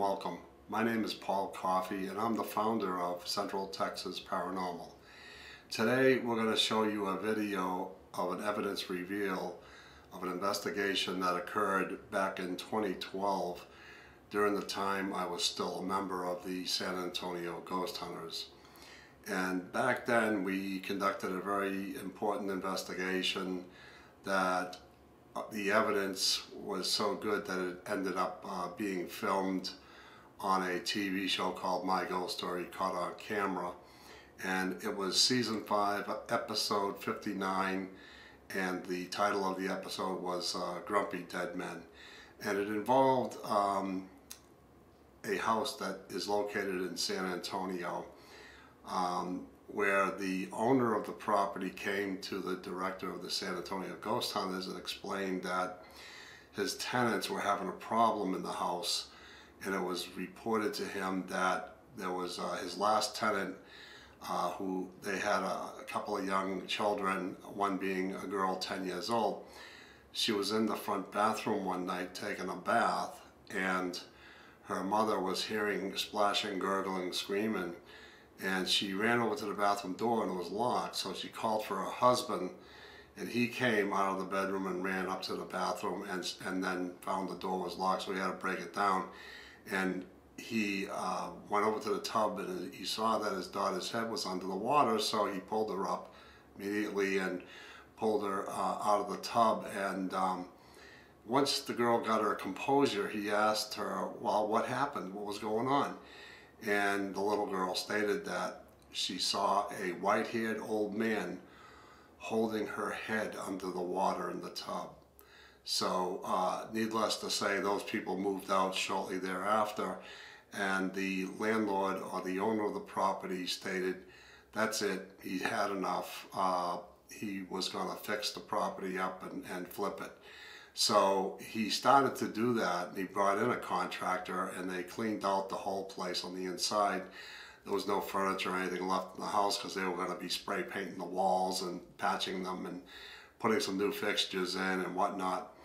welcome. My name is Paul Coffey and I'm the founder of Central Texas Paranormal. Today we're going to show you a video of an evidence reveal of an investigation that occurred back in 2012 during the time I was still a member of the San Antonio Ghost Hunters. And back then we conducted a very important investigation that the evidence was so good that it ended up being filmed on a TV show called My Ghost Story, caught on camera. And it was season 5, episode 59, and the title of the episode was Grumpy Dead Men. And it involved a house that is located in San Antonio, where the owner of the property came to the director of the San Antonio Ghost Hunters and explained that his tenants were having a problem in the house, and it was reported to him that there was his last tenant who they had a couple of young children, one being a girl 10 years old. She was in the front bathroom one night taking a bath, and her mother was hearing splashing, gurgling, screaming, and she ran over to the bathroom door and it was locked. So she called for her husband, and he came out of the bedroom and ran up to the bathroom and then found the door was locked, so he had to break it down. And he went over to the tub and he saw that his daughter's head was under the water, so he pulled her up immediately and pulled her out of the tub. And once the girl got her composure, he asked her, well, what happened? What was going on? And the little girl stated that she saw a white-haired old man holding her head under the water in the tub. So needless to say, those people moved out shortly thereafter, and the landlord or the owner of the property stated that's it, he had enough. He was going to fix the property up and flip it. So he started to do that, and he brought in a contractor and they cleaned out the whole place on the inside. There was no furniture or anything left in the house because they were going to be spray painting the walls and patching them and putting some new fixtures in and whatnot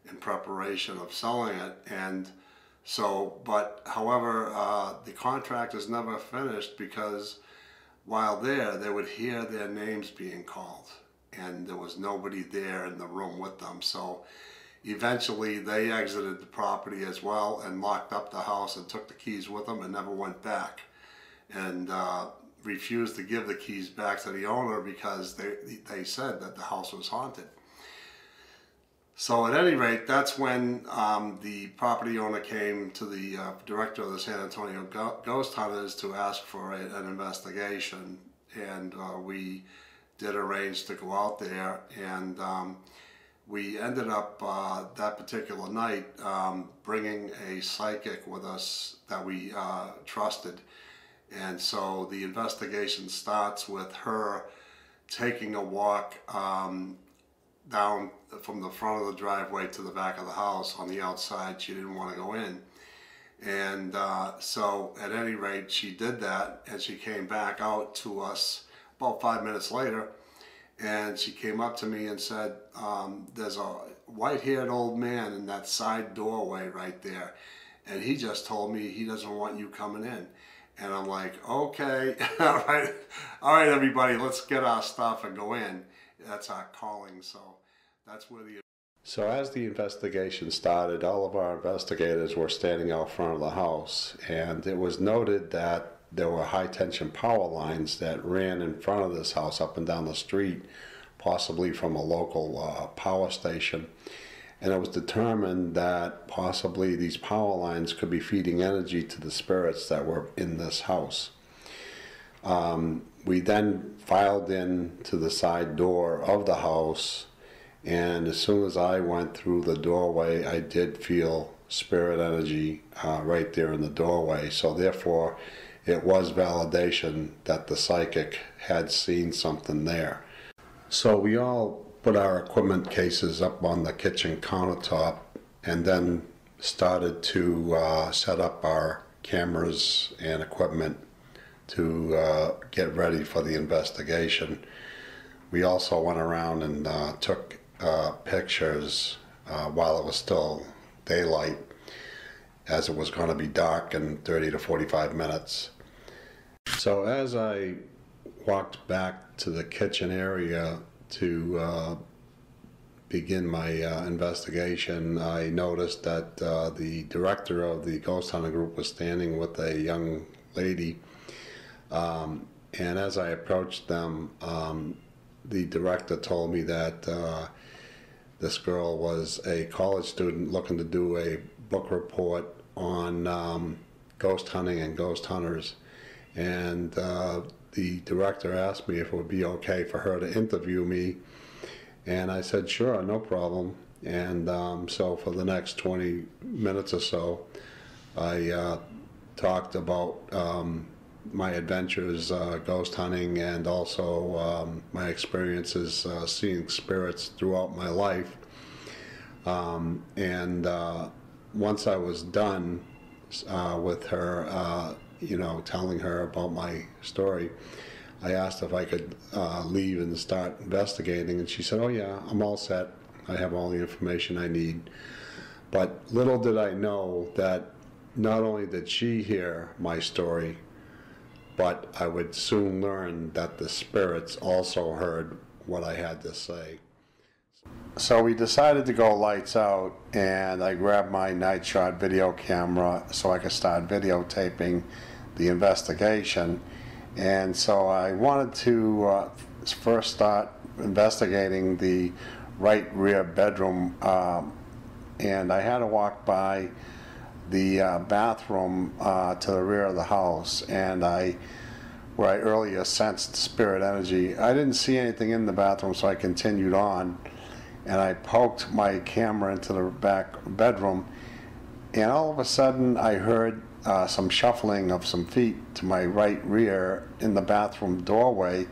in preparation of selling it. And so, but however, the contractors never finished, because while there, they would hear their names being called and there was nobody there in the room with them. So eventually they exited the property as well and locked up the house and took the keys with them and never went back, and refused to give the keys back to the owner because they said that the house was haunted. So at any rate, that's when the property owner came to the director of the San Antonio Ghost Hunters to ask for an investigation, and we did arrange to go out there, and we ended up that particular night bringing a psychic with us that we trusted. And so the investigation starts with her taking a walk down from the front of the driveway to the back of the house on the outside. She didn't want to go in. And so at any rate, she did that, and she came back out to us about 5 minutes later, and she came up to me and said, there's a white-haired old man in that side doorway right there, and he just told me he doesn't want you coming in. And I'm like, okay, all right, everybody, let's get our stuff and go in. That's our calling. So that's where the... So as the investigation started, all of our investigators were standing out front of the house, and it was noted that there were high-tension power lines that ran in front of this house up and down the street, possibly from a local power station. And it was determined that possibly these power lines could be feeding energy to the spirits that were in this house. We then filed in to the side door of the house, and as soon as I went through the doorway, I did feel spirit energy right there in the doorway. So therefore, it was validation that the psychic had seen something there. So we all put our equipment cases up on the kitchen countertop and then started to set up our cameras and equipment to get ready for the investigation. We also went around and took pictures while it was still daylight. as it was going to be dark in 30 to 45 minutes. So as I walked back to the kitchen area to begin my investigation, I noticed that the director of the ghost hunting group was standing with a young lady. And as I approached them, the director told me that this girl was a college student looking to do a book report on ghost hunting and ghost hunters. And the director asked me if it would be okay for her to interview me. And I said, sure, no problem. And so for the next 20 minutes or so, I talked about my adventures ghost hunting, and also my experiences seeing spirits throughout my life. And once I was done with her, telling her about my story, I asked if I could leave and start investigating, and she said, oh yeah, I'm all set. I have all the information I need. But little did I know that not only did she hear my story, but I would soon learn that the spirits also heard what I had to say. So we decided to go lights out, and I grabbed my night shot video camera so I could start videotaping the investigation. And so I wanted to first start investigating the right rear bedroom, and I had to walk by the bathroom to the rear of the house, and where I earlier sensed spirit energy. I didn't see anything in the bathroom, so I continued on, and I poked my camera into the back bedroom, and all of a sudden I heard some shuffling of some feet to my right rear in the bathroom doorway,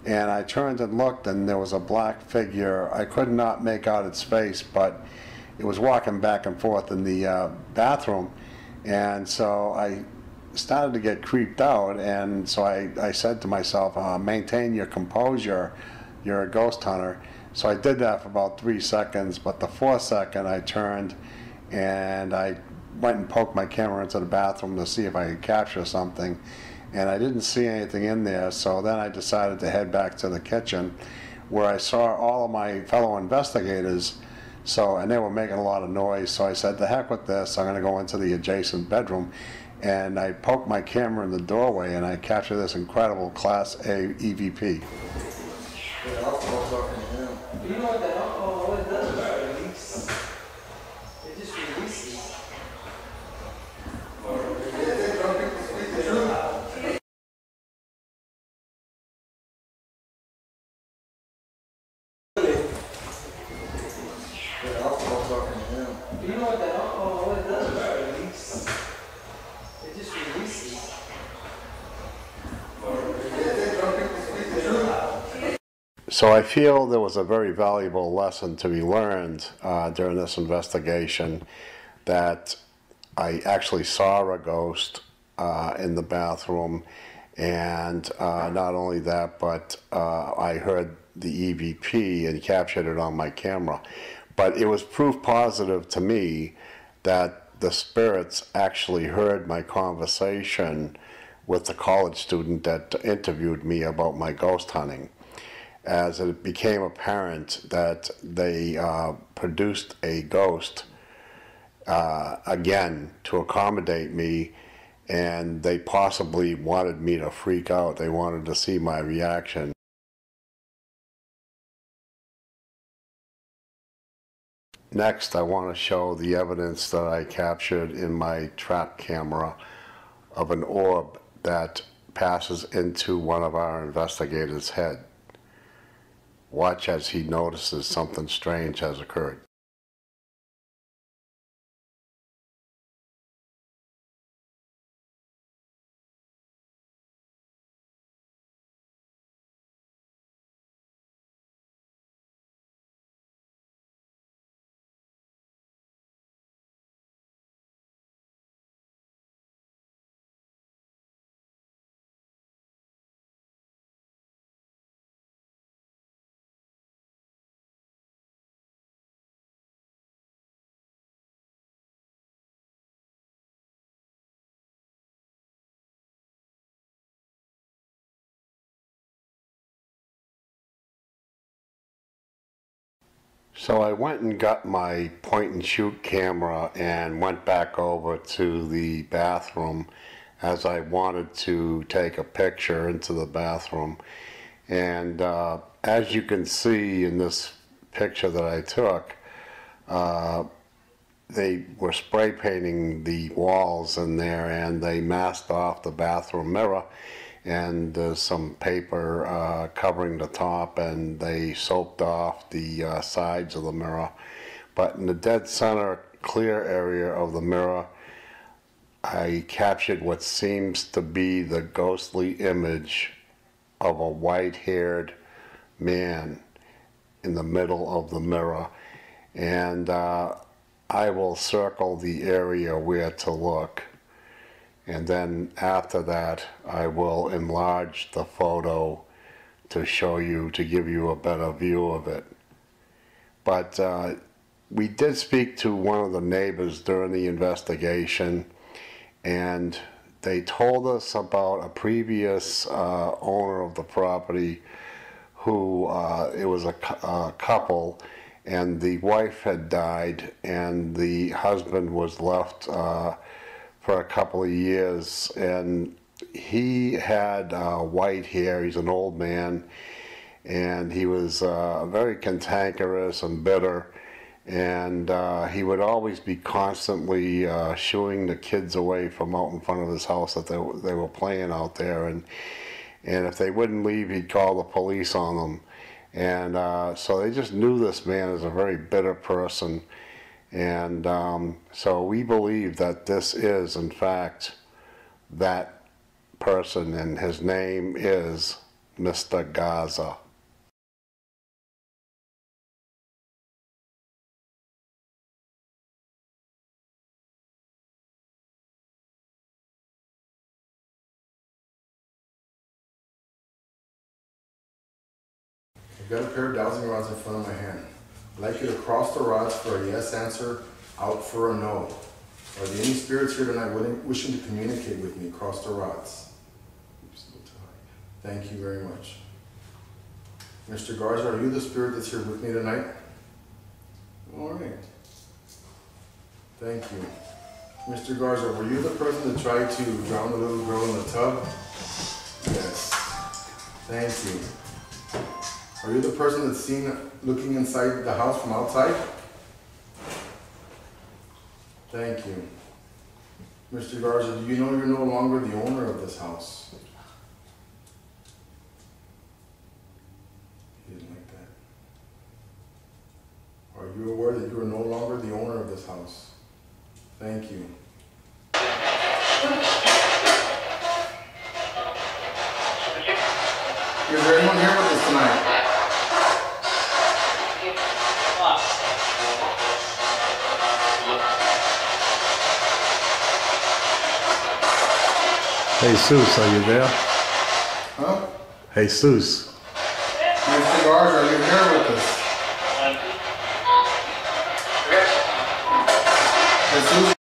and I turned and looked, and there was a black figure. I could not make out its face, but it was walking back and forth in the bathroom. And so I started to get creeped out, and so I said to myself, maintain your composure, you're a ghost hunter. So I did that for about 3 seconds, but the 4th second I turned and I went and poked my camera into the bathroom to see if I could capture something, and I didn't see anything in there. So then I decided to head back to the kitchen, where I saw all of my fellow investigators, and they were making a lot of noise. So I said, the heck with this, I'm going to go into the adjacent bedroom, and I poked my camera in the doorway, and I captured this incredible Class A EVP. You know what that alcohol, what it does is it release. It just releases. You know what that alcohol, what it does is it release. It just releases. So I feel there was a very valuable lesson to be learned during this investigation, that I actually saw a ghost in the bathroom, and not only that, but I heard the EVP and captured it on my camera. But it was proof positive to me that the spirits actually heard my conversation with the college student that interviewed me about my ghost hunting, as it became apparent that they produced a ghost again to accommodate me, and they possibly wanted me to freak out. They wanted to see my reaction. Next, I want to show the evidence that I captured in my trap camera of an orb that passes into one of our investigators' head. Watch as he notices something strange has occurred. So I went and got my point and shoot camera and went back over to the bathroom as I wanted to take a picture into the bathroom. And as you can see in this picture that I took, they were spray painting the walls in there, and they masked off the bathroom mirror, and there's some paper covering the top, and they soaped off the sides of the mirror. But in the dead center clear area of the mirror, I captured what seems to be the ghostly image of a white-haired man in the middle of the mirror. And I will circle the area where to look. And then after that, I will enlarge the photo to show you, to give you a better view of it. But we did speak to one of the neighbors during the investigation, and they told us about a previous owner of the property who, it was a couple, and the wife had died, and the husband was left for a couple of years, and he had white hair. He's an old man, and he was very cantankerous and bitter, and he would always be constantly shooing the kids away from out in front of his house that they were playing out there, and if they wouldn't leave, he'd call the police on them. And so they just knew this man as a very bitter person. And so we believe that this is, in fact, that person, and his name is Mr. Gaza. I've got a pair of dowsing rods in front of my hand. I'd like you to cross the rods for a yes answer, out for a no. Are there any spirits here tonight wishing to communicate with me? Cross the rods. Oops, a little too high. Thank you very much. Mr. Garza, are you the spirit that's here with me tonight? All right. Thank you. Mr. Garza, were you the person that tried to drown the little girl in the tub? Yes. Thank you. Are you the person that's seen looking inside the house from outside? Thank you. Mr. Garza, do you know you're no longer the owner of this house? He didn't like that. Are you aware that you are no longer the owner of this house? Thank you. Is there anyone here with us tonight? Jesus, are you there? Huh? Jesus. Mr. Garza, are you here with us? Jesus.